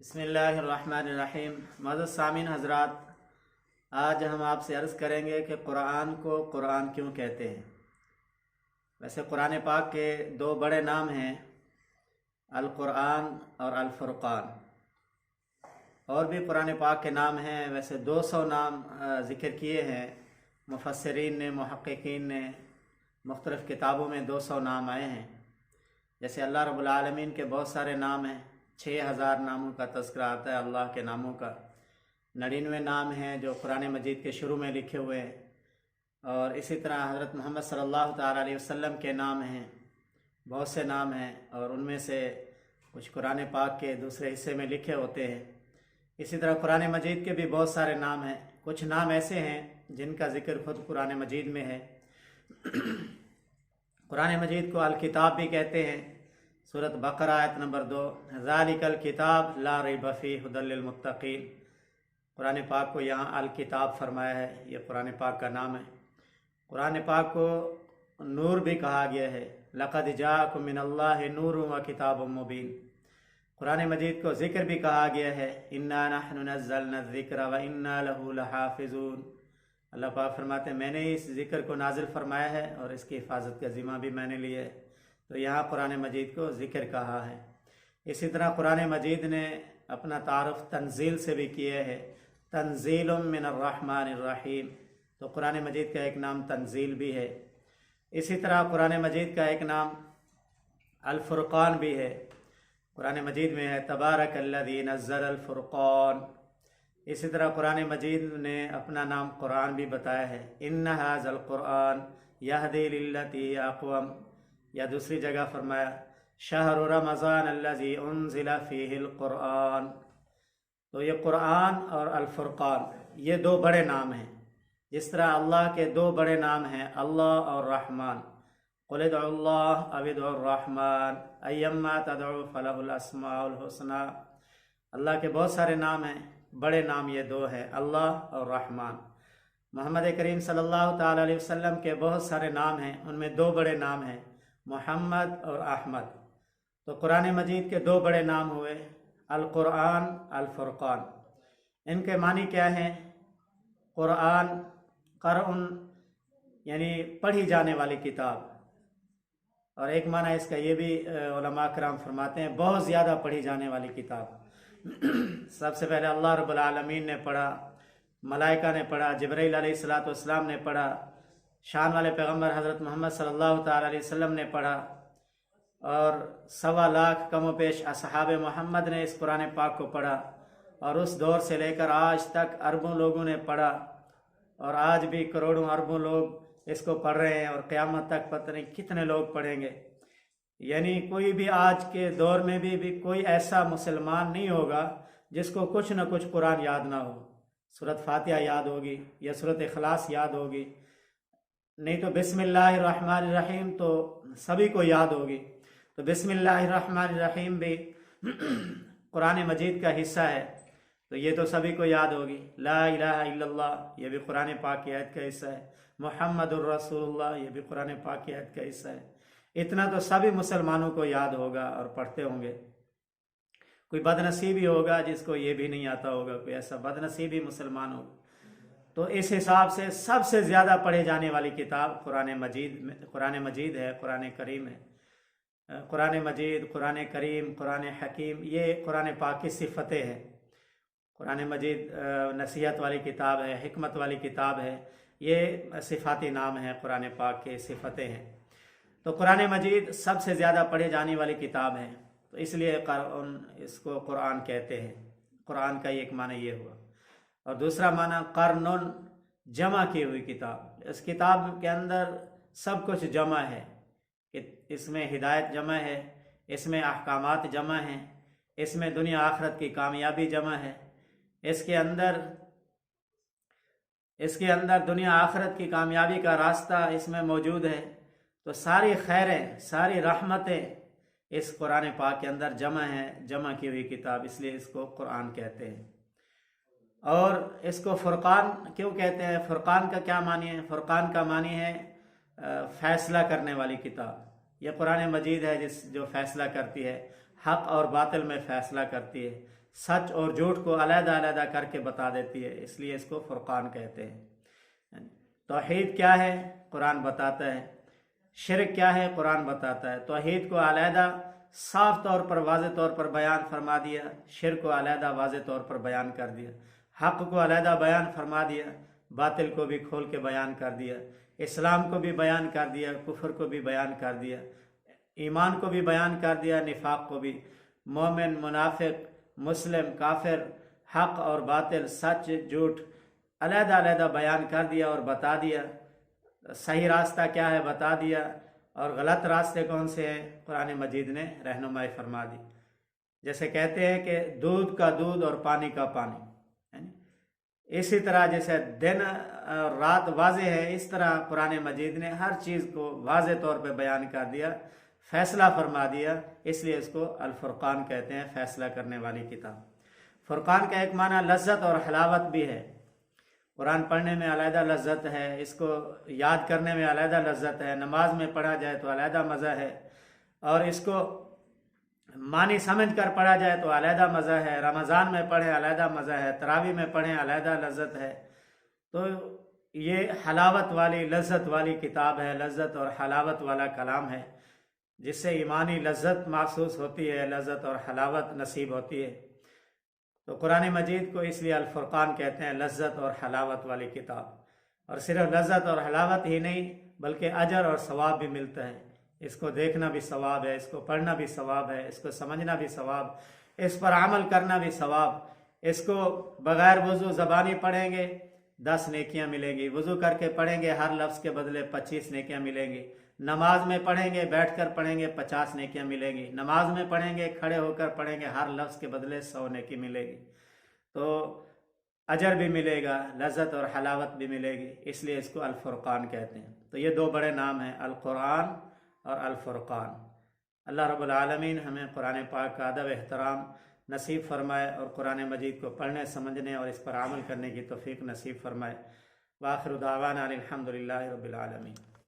बिस्मिल्लाहिर्रहमानिर्रहीम। मौजूद सामीन हज़रात, आज हम आपसे अर्ज़ करेंगे कि कुरान को कुरान क्यों कहते हैं। वैसे कुरान पाक के दो बड़े नाम हैं, अल कुरान और अल फुरक़ान। और भी कुरान पाक के नाम हैं, वैसे 200 नाम ज़िक्र किए हैं मुफस्सिरीन ने, मुहक्किकीन ने। मुख्तलिफ़ किताबों में 200 नाम आए हैं। जैसे अल्लाह रब्बुल आलमीन के बहुत सारे नाम हैं, 6000 नामों का तज़किरा आता है अल्लाह के नामों का। 99 नाम हैं जो कुरान मजीद के शुरू में लिखे हुए हैं। और इसी तरह हज़रत मोहम्मद सल्लल्लाहु तआला अलैहि वसल्लम के नाम हैं, बहुत से नाम हैं, और उनमें से कुछ कुरान पाक के दूसरे हिस्से में लिखे होते हैं। इसी तरह कुरान मजीद के भी बहुत सारे नाम हैं। कुछ नाम ऐसे हैं जिनका ज़िक्र खुद कुरान मजीद में है। कुरान मजीद को अल किताब भी कहते हैं। सूरत बकरा आयत नंबर 2, ज़ालिकल किताब ला रैब फ़ीह हुदल लिल मुत्तक़ीन। कुरान पाक को यहाँ अल किताब फरमाया है, ये कुरान पाक का नाम है। कुरान पाक को नूर भी कहा गया है, लक़द जाअकुम मिनल्लाहि नूरुन व किताबुम मुबीन। कुरान मजीद को ज़िक्र भी कहा गया है, इन्ना नहनु नज़्ज़लना ज़िक्र व इन्ना लहू लहाफ़िज़ून। अल्लाह पाक फरमाते हैं, मैंने इस ज़िक्र को नाजिल फरमाया है और इसकी हिफाजत का ज़िम्मा भी मैंने लिया है। तो यहाँ कुरान मजीद को ज़िक्र कहा है। इसी तरह कुरान मजीद ने अपना तारुफ़ तंज़ील से भी किया है, तंज़ीलुम मिनर रहमानिर रहीम। तो कुरान मजीद का एक नाम तंज़ील भी है। इसी तरह कुरान मजीद का एक नाम अल फुरक़ान भी है। कुरान मजीद में है तबारकल्लज़ी नज़्ज़लल फुरक़ान। इसी तरह कुरान मजीद ने अपना नाम कुरान भी बताया है, इन्ना हाज़ल कुरान यहदी लिल्लती अक़वम। या दूसरी जगह फरमाया शहरु रमज़ान अल्लज़ी उन्ज़िला फ़ीहिल कुरान। तो ये कुरान और अल फुरक़ान ये दो बड़े नाम हैं। जिस तरह अल्लाह के दो बड़े नाम हैं, अल्लाह और रहमान। क़ुल उदउल्लाह अव उदउर रहमान अय्यम्मा तदउ फलहुल अस्माउल हुस्ना। अल्लाह के बहुत सारे नाम हैं, बड़े नाम ये दो हैं, अल्लाह और रहमान। मोहम्मद करीम सल्लल्लाहु तआला अलैहि वसल्लम के बहुत सारे नाम हैं, उनमें दो बड़े नाम हैं, मोहम्मद और अहमद। तो कुरान मजीद के दो बड़े नाम हुए, अल कुरान अल फुरक़ान। इनके मानी क्या हैं? कुरान क़ुरअन यानी पढ़ी जाने वाली किताब, और एक माना इसका ये भी उलमा कराम फरमाते हैं, बहुत ज़्यादा पढ़ी जाने वाली किताब। सबसे पहले अल्लाह रब्बुल आलमीन ने पढ़ा, मलाइका ने पढ़ा, जिब्राइल अलैहिस्सलातु वस्सलाम ने पढ़ा, शान वाले पैगम्बर हज़रत मोहम्मद सल्लल्लाहु तआला अलैहि वसल्लम ने पढ़ा, और 1.25 लाख कमो पेश असहाब मोहम्मद ने इस कुरान पाक को पढ़ा। और उस दौर से लेकर आज तक अरबों लोगों ने पढ़ा, और आज भी करोड़ों अरबों लोग इसको पढ़ रहे हैं, और क़यामत तक पता नहीं कितने लोग पढ़ेंगे। यानी कोई भी आज के दौर में भी कोई ऐसा मुसलमान नहीं होगा जिसको कुछ न कुछ कुरान याद ना हो। सूरत फातिहा याद होगी या सूरत इखलास याद होगी, नहीं तो बिस्मिल्लाहिर्रहमानिर्रहीम तो सभी को याद होगी। तो बिस्मिल्लाहिर्रहमानिर्रहीम भी कुरान मजीद का हिस्सा है, तो ये तो सभी को याद होगी। ला इलाहा इल्लल्लाह ये भी कुरान पाक की आयत का हिस्सा है। मुहम्मदुर रसूलुल्लाह ये भी कुरान पाक की आयत का हिस्सा है। इतना तो सभी मुसलमानों को याद होगा और पढ़ते होंगे। कोई बदनसीब ही होगा जिसको ये भी नहीं आता होगा, कोई ऐसा बदनसीब ही मुसलमान होगा। तो इस हिसाब से सबसे ज़्यादा पढ़े जाने वाली किताब कुरान मजीद है, कुरान करीम है। कुरान मजीद, कुरान करीम, कुरान हकीम, ये कुरान पाक की सिफ़तें हैं। कुरान मजीद नसीहत वाली किताब है, हिकमत वाली किताब है, ये सिफ़ाती नाम है, कुरान पाक के सिफ़तें हैं। तो कुरान मजीद सबसे ज़्यादा पढ़े जाने वाली किताब है, तो इसलिए इसको कुरान कहते हैं। कुरान का एक माना ये हुआ, और दूसरा माना कर्नुन जमा की हुई किताब। इस किताब के अंदर सब कुछ जमा है, इसमें हिदायत जमा है, इसमें अहकामात जमा हैं, इसमें दुनिया आखिरत की कामयाबी जमा है। इसके अंदर दुनिया आखिरत की कामयाबी का रास्ता इसमें मौजूद है। तो सारी खैरें, सारी रहमतें इस कुरान पाक के अंदर जमा हैं, जमा की हुई किताब, इसलिए इसको कुरान कहते हैं। और इसको फुरक़ान क्यों कहते हैं? फुरक़ान का क्या मानी है? फुरक़ान का मानी है फ़ैसला करने वाली किताब। यह कुरान मजीद है जो फ़ैसला करती है, हक़ और बातिल में फ़ैसला करती है, سچ اور جھوٹ کو علیحدہ علیحدہ کر کے بتا دیتی ہے، اس لیے اس کو فرقان کہتے ہیں۔ توحید کیا ہے قرآن بتاتا ہے، شرک کیا ہے قرآن بتاتا ہے۔ توحید کو علیحدہ صاف طور پر واضح طور پر بیان فرما دیا، شرک کو علیحدہ واضح طور پر بیان کر دیا، حق کو علیحدہ بیان فرما دیا، باطل کو بھی کھول کے بیان کر دیا، اسلام کو بھی بیان کر دیا، کفر کو بھی بیان کر دیا، ایمان کو بھی بیان کر دیا، نفاق کو بھی، مومن منافق مسلم کافر، حق اور باطل سچ جھوٹ علیحدہ علیحدہ بیان کر دیا اور بتا دیا۔ صحیح راستہ کیا ہے بتا دیا، اور غلط راستے کون سے ہیں قرآن مجید نے رہنمائی فرما دی۔ جیسے کہتے ہیں کہ دودھ کا دودھ اور پانی کا پانی، اسی طرح جیسے دن اور رات واضح ہے، اس طرح قرآن مجید نے ہر چیز کو واضح طور پہ بیان کر دیا، فیصلہ فرما دیا، اس لیے اس کو الفرقان کہتے ہیں، فیصلہ کرنے والی کتاب۔ فرقان کا ایک معنی لذت اور حلاوت بھی ہے۔ قرآن پڑھنے میں علیحدہ لذت ہے، اس کو یاد کرنے میں علیحدہ لذت ہے، نماز میں پڑھا جائے تو علیحدہ مزہ ہے، اور اس کو معنی سمجھ کر پڑھا جائے تو علیحدہ مزہ ہے، رمضان میں پڑھیں علیحدہ مزہ ہے، تراویح میں پڑھیں علیحدہ لذت ہے۔ تو یہ حلاوت والی لذت والی کتاب ہے، لذت اور حلاوت والا کلام ہے، جس سے ایمانی لذت محسوس ہوتی ہے، لذت اور حلاوت نصیب ہوتی ہے۔ تو قرآن مجید کو اس لیے الفرقان کہتے ہیں، لذت اور حلاوت والی کتاب۔ اور صرف لذت اور حلاوت ہی نہیں بلکہ اجر اور ثواب بھی ملتا ہے۔ اس کو دیکھنا بھی ثواب ہے، اس کو پڑھنا بھی ثواب ہے، اس کو سمجھنا بھی ثواب، اس پر عمل کرنا بھی ثواب۔ اس کو بغیر وضو زبانی پڑھیں گے 10 نیکیاں ملیں گی، وضو کر کے پڑھیں گے ہر لفظ کے بدلے 25 نیکیاں ملیں گی، نماز میں پڑھیں گے بیٹھ کر پڑھیں گے 50 نیکیاں ملیں گی، نماز میں پڑھیں گے کھڑے ہو کر پڑھیں گے ہر لفظ کے بدلے 100 نیکی ملے گی۔ تو اجر بھی ملے گا، لذت اور حلاوت بھی ملے گی، اس لیے اس کو الفرقان کہتے ہیں۔ تو یہ 2 بڑے نام ہیں، القرآن اور الفرقان۔ اللہ رب العالمین ہمیں قرآن پاک کا ادب احترام نصیب فرمائے، اور قرآن مجید کو پڑھنے سمجھنے اور اس پر عمل کرنے کی توفیق نصیب فرمائے۔ وآخر دعوانا الحمد للہ رب العالمین۔